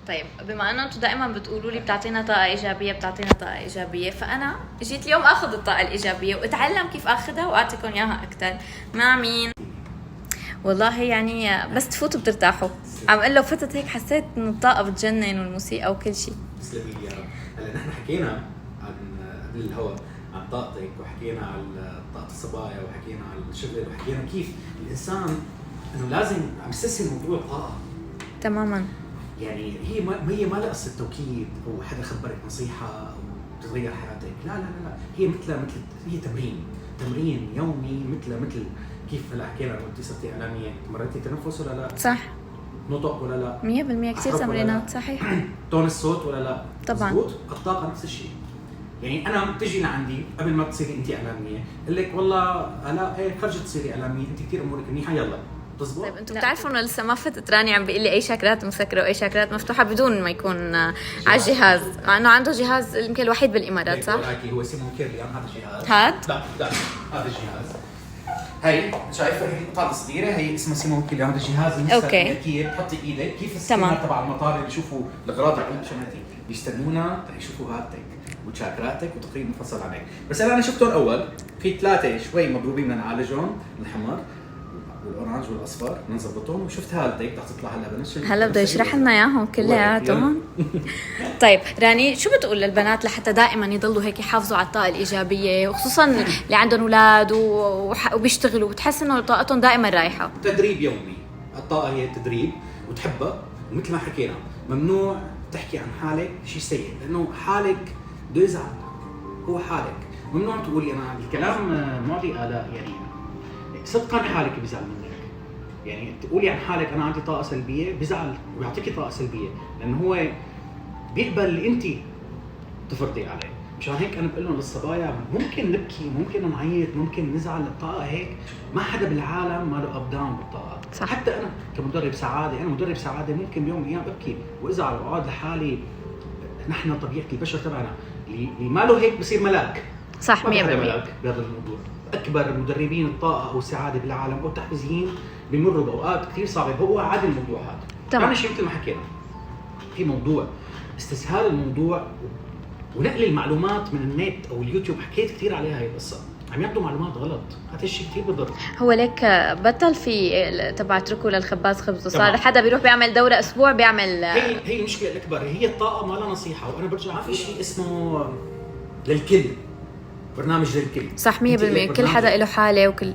طيب بما انه انتم دائما بتقولوا لي بتعطينا طاقه ايجابيه فانا جيت اليوم اخذ الطاقه الايجابيه واتعلم كيف اخذها واعطيكم اياها اكثر. مع مين؟ والله يعني بس تفوتوا بترتاحوا. عم اقول له فتت هيك حسيت انه الطاقه بتجنن والموسيقى وكل شيء. تسلمي لي يا رب. هلا نحن حكينا عن قبل الهواء عن طاقتك، وحكينا عن طاقه الصبايا، وحكينا عن الشغل، وحكينا كيف الانسان انه لازم عم يستسهل موضوع الطاقه تماما. يعني هي ما لها قصه توكيد او حدا خبرك نصيحه او تغير حياتك، لا لا لا, لا. هي مثل هي تمرين يومي، مثل كيف هلا حكينا لو انت صرتي اعلاميه مرتي تنفس ولا لا؟ صح. نطق ولا لا؟ 100% كثير تمرينات. صحيح. تون الصوت ولا لا؟ طبعا. مزبوط. الطاقه نفس الشيء. يعني انا بتجي لعندي قبل ما تصيري انت اعلاميه اقول لك والله انا ايه خرجت تصيري اعلاميه، انت كثير امورك منيحه، يلا تزبط. طيب انتم بتعرفوا انه لسه ما فتت راني عم بيقول لي اي شاكرات مسكره واي شاكرات مفتوحه بدون ما يكون على الجهاز، مع انه عنده جهاز يمكن الوحيد بالامارات. صح؟ هو سيمون كيرليان هذا الجهاز. هاد؟ لا هذا الجهاز. هي شايفه هي القطعه الصغيره هي اسمها سيمون كيرليان، هذا الجهاز اوكي. اكيد بتحطي ايدك كيف السكانر تبع المطار اللي بيشوفوا الاغراض اللي شمعتي بيستنونا يشوفوا هالتك وشاكراتك وتقريبا مفصل عليك. بس انا شفتهم اول في 3 شوي مضروبين بدنا نعالجهم، الحمر والاورانج والاصفر نظبطهم، وشفت هالتك رح تطلع هلا بنفس هلا بده يشرح لنا اياهم كلياتهم. طيب راني شو بتقول للبنات لحتى دائما يضلوا هيك يحافظوا على الطاقه الايجابيه، وخصوصا اللي عندهم اولاد وبيشتغلوا وبتحس انه طاقتهم دائما رايحه؟ تدريب يومي. الطاقه هي تدريب وتحبها، ومثل ما حكينا ممنوع تحكي عن حالك شيء سيء، لانه حالك بده يزعل، هو حالك ممنوع تقولي انا الكلام معطي الاء، يعني صدقا حالك بيزعل منك، يعني تقولي عن حالك انا عندي طاقه سلبيه بيزعل وبيعطيكي طاقه سلبيه، لانه هو بيقبل اللي انت تفرضي عليه. مشان هيك انا بقول لهم للصبايا ممكن نبكي، ممكن نعيط، ممكن نزعل، الطاقه هيك ما حدا بالعالم ما له اب داون بالطاقه. صح. حتى انا كمدرب سعاده، انا مدرب سعاده ممكن بيوم من الايام ابكي وازعل واقعد لحالي. نحن طبيعه البشر تبعنا اللي ما له هيك بصير ملاك. صح 100% ملاك بهذا الموضوع. اكبر مدربين الطاقه او السعاده بالعالم او التحفيزيين بيمروا باوقات كثير صعبه، هو عادي الموضوع هذا. طبعا. شيء مثل ما حكينا في موضوع استسهال الموضوع ونقل المعلومات من النت او اليوتيوب، حكيت كثير عليها هي القصه، عم ياخذوا معلومات غلط، هذا الشيء كثير بضر. هو ليك بطل في تبع اتركوا للخباز خبز، وصار حدا بيروح بيعمل دوره اسبوع بيعمل هي المشكله الاكبر، هي الطاقه ما لها نصيحه، وانا برجع ما في شيء اسمه للكل، برنامج للكل. صح 100%. كل حدا له حاله وكل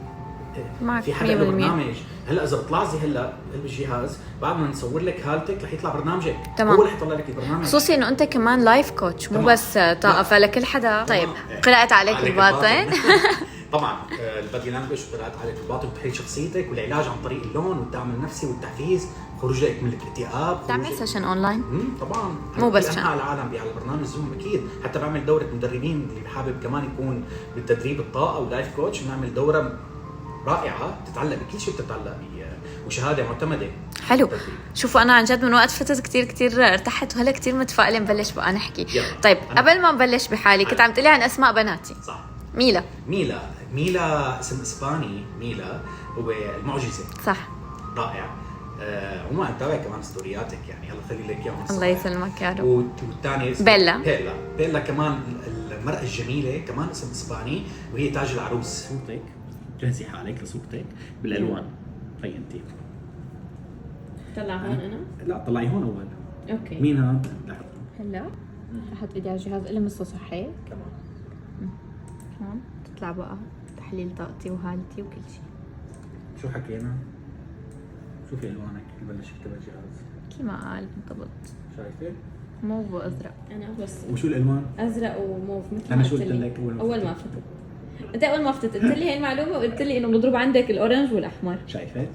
معك في حدا له برنامج. هلا اذا بتلاحظي هلا بالجهاز بعد ما نصور لك حالتك رح يطلع برنامجك، هو رح يطلع لك البرنامج، خصوصي انه انت كمان لايف كوتش مو بس طاقه، فلكل حدا. طيب قرات عليك الباطن طبعا البادي لانجوج، قرات عليك الباطن وتحليل شخصيتك، والعلاج عن طريق اللون والدعم النفسي والتحفيز، خروج لك من الاكتئاب. تعمل سيشن اونلاين؟ طبعا مو بس على العالم على البرنامج زوم اكيد، حتى بعمل دوره مدربين اللي حابب كمان يكون بالتدريب الطاقه ولايف كوتش، بنعمل دوره رائعه تتعلق بكل شيء بتتعلق وشهاده معتمده. حلو. شوفوا انا عن جد من وقت فتت كثير ارتحت، وهلا كثير متفائله نبلش بقى نحكي. طيب قبل ما نبلش بحالي كنت عم تقولي عن اسماء بناتي. صح. ميلا اسم اسباني، ميلا هو المعجزه. صح. رائع. وما اتابع كمان ستورياتك، يعني الله يخلي لك اياهم. الله يسلمك يا رب. والثاني بيلا كمان المرأة الجميلة، كمان اسم اسباني، وهي تاج العروس. صوتك جهزي حالك لصوتك بالالوان. هي انت طلع هون انا؟ لا طلعي هون اول. اوكي. مين هذا؟ هلا احط ايدي على الجهاز المسه صح هيك؟ تمام. هون تطلع بقى تحليل طاقتي وهالتي وكل شيء. شو حكينا؟ شوفي الوانك، نبلش نكتب الجهاز كيما قال بالضبط. شايفه؟ موف وازرق. انا بس وشو الالوان؟ ازرق وموف مثل انا شو قلت لك اول ما فتت؟ انت اول ما فتت قلت لي هي المعلومه، وقلت لي انه مضروب عندك الاورنج والاحمر. شايفه؟